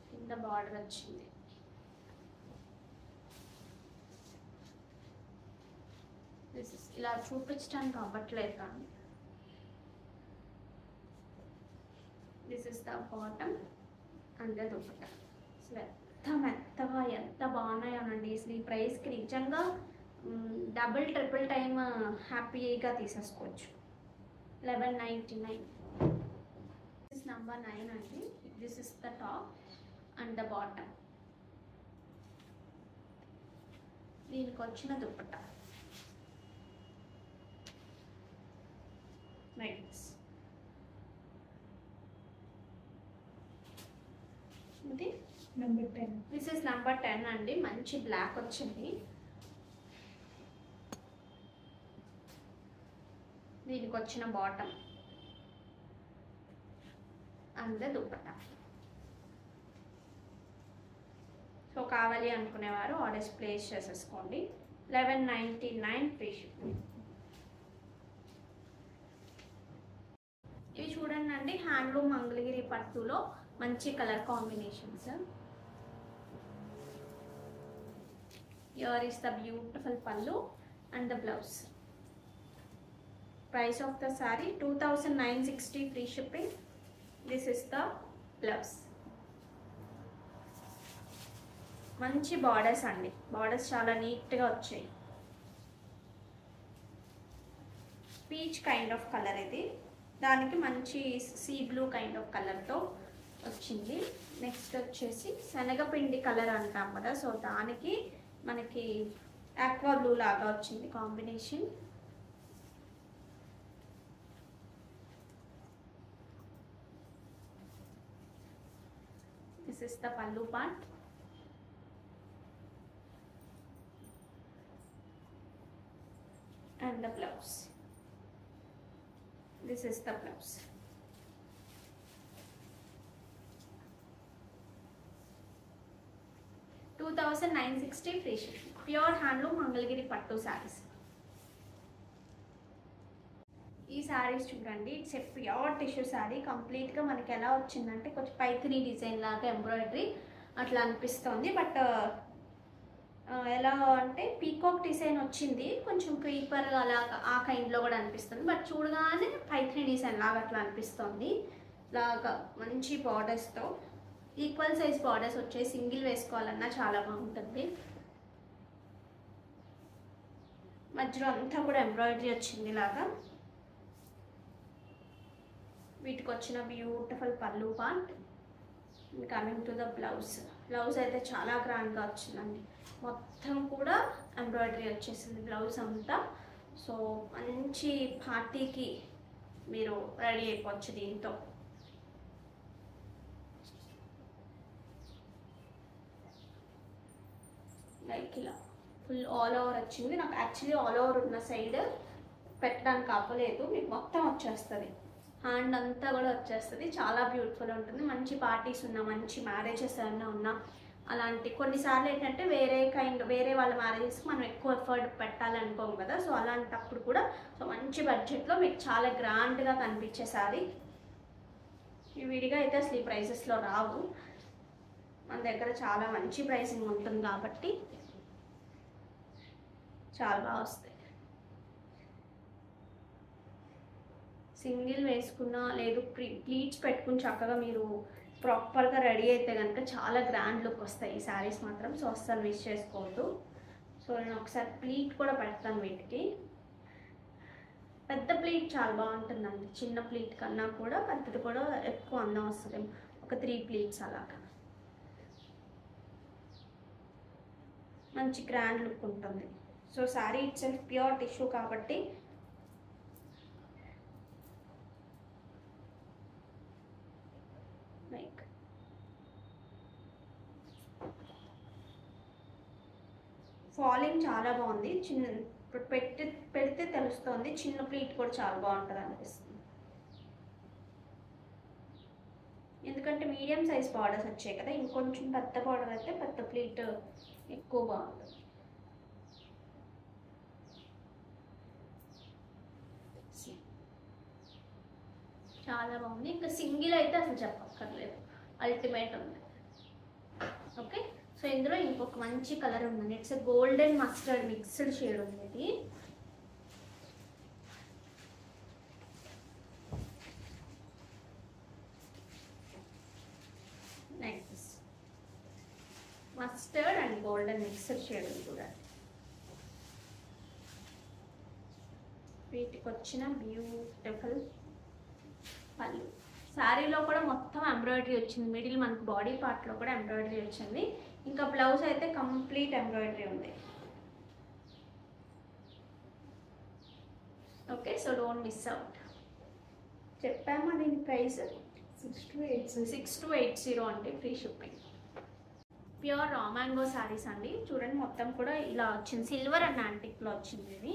కింద బార్డర్ వచ్చింది. దిస్ ఇస్ ఇలా చూపించడానికి అవ్వట్లేదు కానీ this is the bottom and the dupatta. అసలు ఎంత మెత్తగా ఎంత బాగున్నాయోనండి. అసలు ఈ ప్రైస్కి నిజంగా డబుల్ ట్రిపుల్ టైమ్ హ్యాపీగా తీసేసుకోవచ్చు. 1199. దిస్ ఇస్ నెంబర్ 9 అండి. This is the top and the bottom. దీనికి వచ్చిన దుపట్టా రైట్స్. ఇది
నెంబర్ 10.
దిస్ ఇస్ నెంబర్ 10 అండి. మంచి బ్లాక్ వచ్చింది. దీనికి వచ్చిన bottom and the dupatta. So కావాలి అనుకునేవారు ఆర్డర్స్ ప్లేస్ చేసేసుకోండి. 1199 ఫ్రీ షిప్పింగ్. ఇవి చూడండి అండి, హ్యాండ్లూమ్ మంగళగిరి పట్టులో మంచి colour combinations. Here is the beautiful pallu and the blouse. Price of the saree 2960 free shipping. This is the blouse. మంచి బార్డర్స్ అండి, బార్డర్స్ చాలా నీట్గా వచ్చాయి. పీచ్ కైండ్ ఆఫ్ కలర్ ఇది, దానికి మంచి సీ బ్లూ కైండ్ ఆఫ్ కలర్తో వచ్చింది. నెక్స్ట్ వచ్చేసి శనగపిండి కలర్ అంటాం కదా, సో దానికి మనకి ఆక్వా బ్లూ లాగా వచ్చింది combination. This is the pallu part. And the blouse. This is the blouse. $2,960 free shipping. Pure handloom Mangalgiri Pattu sarees. ఈ శారీస్ చూడండి, it's a pure tissue sari. కంప్లీట్గా మనకి ఎలా వచ్చిందంటే కొంచెం పైథినీ డిజైన్ లాగా ఎంబ్రాయిడరీ అట్లా అనిపిస్తుంది. బట్ ఎలా అంటే పీకాక్ డిజైన్ వచ్చింది, కొంచెం క్రీపర్ అలా ఆ కైండ్లో కూడా అనిపిస్తుంది. బట్ చూడగానే పైథినీ డిజైన్ లాగా అట్లా అనిపిస్తుంది. లాగా మంచి బార్డర్స్తో ఈక్వల్ సైజ్ బార్డర్స్ వచ్చాయి. సింగిల్ వేసుకోవాలన్నా చాలా బాగుంటుంది. మధ్యలో అంతా కూడా ఎంబ్రాయిడరీ వచ్చింది లాగా. వీటికి వచ్చిన బ్యూటిఫుల్ పళ్ళు part. Coming to the blouse. Blouse అయితే చాలా గ్రాండ్గా వచ్చిందండి. మొత్తం కూడా ఎంబ్రాయిడరీ వచ్చేసింది బ్లౌజ్ అంతా. సో మంచి పార్టీకి మీరు రెడీ అయిపోవచ్చు దీంతో. లైక్ ఇలా ఫుల్ ఆల్ ఓవర్ వచ్చింది. నాకు యాక్చువల్లీ ఆల్ ఓవర్ ఉన్న సైడ్ పెట్టడానికి అవ్వలేదు, మీకు మొత్తం వచ్చేస్తుంది. హ్యాండ్ అంతా కూడా వచ్చేస్తుంది. చాలా బ్యూటిఫుల్ ఉంటుంది. మంచి పార్టీస్ ఉన్నా, మంచి మ్యారేజెస్ ఏమైనా ఉన్నా, అలాంటి కొన్నిసార్లు ఏంటంటే వేరే వాళ్ళ మ్యారేజెస్కి మనం ఎక్కువ ఎఫర్ట్ పెట్టాలనుకోము కదా. సో అలాంటప్పుడు కూడా సో మంచి బడ్జెట్లో మీకు చాలా గ్రాండ్గా కనిపించే సారీ. ఈ విడిగా అయితే అసలు ఈ ప్రైసెస్లో రావు, మన దగ్గర చాలా మంచి ప్రైసింగ్ ఉంటుంది కాబట్టి చాలా బాగా వస్తాయి. సింగిల్ వేసుకున్నా లేదు ప్లీట్స్ పెట్టుకుని చక్కగా మీరు ప్రాపర్గా రెడీ అయితే కనుక చాలా గ్రాండ్ లుక్ వస్తాయి ఈ శారీస్ మాత్రం. సో అస్సలు మిస్ చేసుకోవద్దు. సో నేను ఒకసారి ప్లీట్ కూడా పెడతాను వీటికి. పెద్ద ప్లీట్ చాలా బాగుంటుందండి. చిన్న ప్లీట్ కన్నా కూడా పెద్దది కూడా ఎక్కువ అందం వస్తుంది. ఒక 3 ప్లీట్స్ అలాగా మంచి గ్రాండ్ లుక్ ఉంటుంది. So sari it's self pure tissue కాబట్టి లైక్ ఫాలింగ్ చాలా బాగుంది. పెడితే తెలుస్తుంది. చిన్న ప్లీట్ కూడా చాలా బాగుంటుంది అనిపిస్తుంది. ఎందుకంటే మీడియం సైజ్ బార్డర్స్ వచ్చాయి కదా, ఇంకొంచెం పెద్ద బార్డర్ అయితే పెద్ద ప్లీట్ ఎక్కువ బాగుంటుంది. చాలా బాగుంది. ఇంకా సింగిల్ అయితే అసలు చెప్పక్కర్లేదు, అల్టిమేట్ ఉంది. ఓకే, సో ఇందులో ఇంకొక మంచి కలర్ ఉందండి. It's golden mustard mixed shade ఉంది ఇది. Mustard and golden mixed shade ఉంది కూడా. వీటికి వచ్చిన బ్యూటిఫుల్ పళ్ళు. శారీలో కూడా మొత్తం ఎంబ్రాయిడరీ వచ్చింది. మిడిల్ మనకు బాడీ పార్ట్లో కూడా ఎంబ్రాయిడరీ వచ్చింది. ఇంకా బ్లౌజ్ అయితే కంప్లీట్ ఎంబ్రాయిడరీ ఉంది. Okay, so don't miss out. చెప్పామా దీని ప్రైస్ 6280 అండి, free shipping. Pure raw mango saris అండి. చూడండి మొత్తం కూడా ఇలా వచ్చింది. సిల్వర్ అండ్ యాంటిక్లో వచ్చింది ఇది.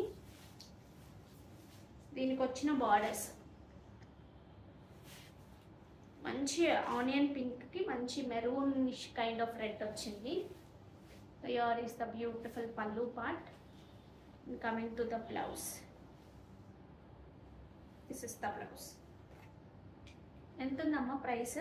దీనికి వచ్చిన బార్డర్స్ మంచి ఆనియన్ పింక్కి మంచి మెరూనిష్ కైండ్ ఆఫ్ రెడ్ వచ్చింది. Here is the beautiful pallu part. Coming to the blouse, this is the blouse. ఎంత ఉందమ్మా ప్రైస్?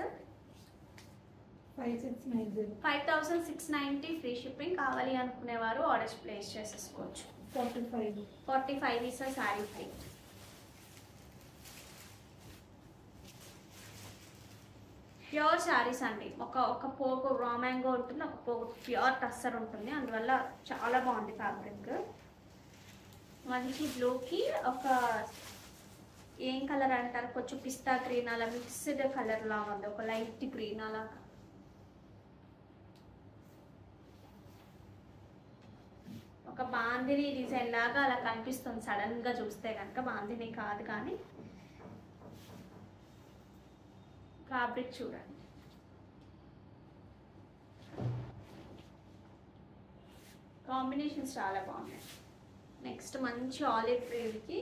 5690 free shipping. కావాలి అనుకునేవారు ఆర్డర్స్ ప్లేస్ చేసేసుకోవచ్చు. 45 is a sari free. Pure saris అండి. ఒక పోగు రా మ్యాంగో ఉంటుంది, ఒక పోగు ప్యూర్ టస్సర్ ఉంటుంది. అందువల్ల చాలా బాగుంది ఫ్యాబ్రిక్. మంచి బ్లూకి ఒక ఏం కలర్ అంటారు, కొంచెం పిస్తా గ్రీన్ అలా మిక్స్డ్ కలర్ లాగా ఉంది, ఒక లైట్ గ్రీన్ అలాగా. ఒక బాందిని డిజైన్ లాగా అలా కనిపిస్తుంది సడన్గా చూస్తే కనుక. బాందిని కాదు కానీ ఫ్యాబ్రిక్ చూడండి. కాంబినేషన్స్ చాలా బాగున్నాయి. నెక్స్ట్ మంచి ఆలివ్ గ్రీన్కి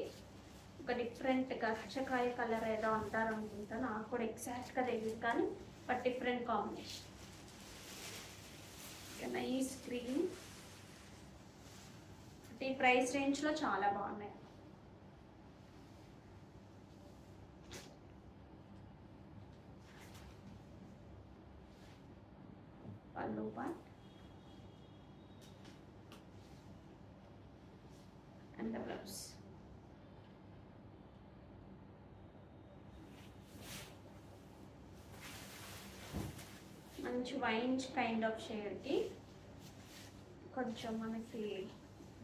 ఒక డిఫరెంట్ గచ్చకాయ కలర్ ఏదో అంటారు అనుకుంటా, నాకు కూడా ఎగ్జాక్ట్గా తెలియదు కానీ but different combination. Nice green. ఈ ప్రైస్ రేంజ్లో చాలా బాగున్నాయి. పల్లు పార్ట్ and the blouse. మంచి వైన్ కైండ్ ఆఫ్ షేడ్కి కొంచెం మనకి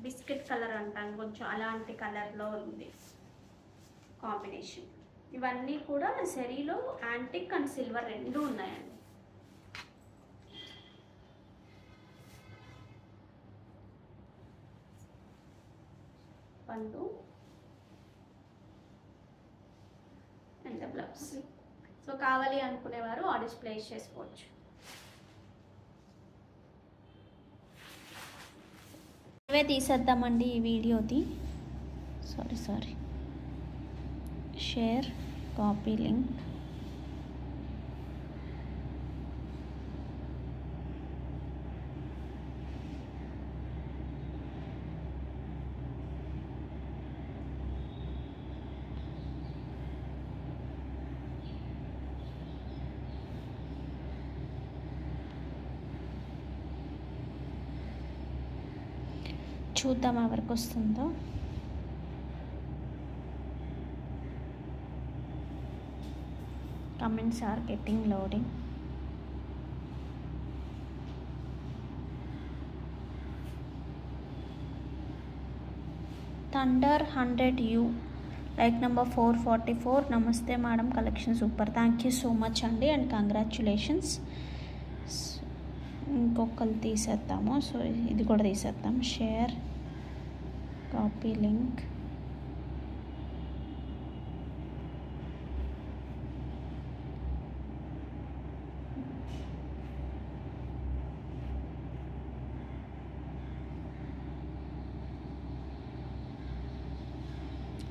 బిస్కెట్ కలర్ అంటాను, కొంచెం అలాంటి కలర్లో ఉంది కాంబినేషన్. ఇవన్నీ కూడా జరీలో యాంటిక్ అండ్ సిల్వర్ రెండు ఉన్నాయండి. పళ్ళు అండ్ బ్లౌజ్. సో కావాలి అనుకునేవారు ఆర్డర్స్ ప్లేస్ చేసుకోవచ్చు. ఇవే తీసేద్దామండి ఈ వీడియోది. Sorry share copy link. చూద్దాం ఎవరికి వస్తుందో. Comments are getting loading. Thunder 100U like number 444. నమస్తే madam, collection super. Thank you so much అండి అండ్ కంగ్రాచ్యులేషన్స్. ఇంకొకరు తీసేద్దాము. సో ఇది కూడా తీసేద్దాం. Share copy link.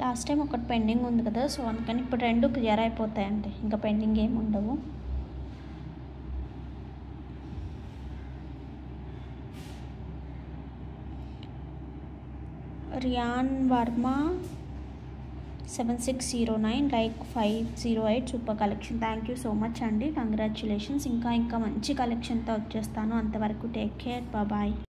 Last time ఒకటి పెండింగ్ ఉంది కదా, సో అందుకని ఇప్పుడు రెండు క్లియర్ అయిపోతాయండి, ఇంకా పెండింగ్ ఏమి ఉండవు. Riyan Varma 7609 like 508 super collection. Thank you so much అండి, కంగ్రాచ్యులేషన్స్. ఇంకా మంచి కలెక్షన్తో వచ్చేస్తాను. అంతవరకు టేక్ కేర్, బాయ్.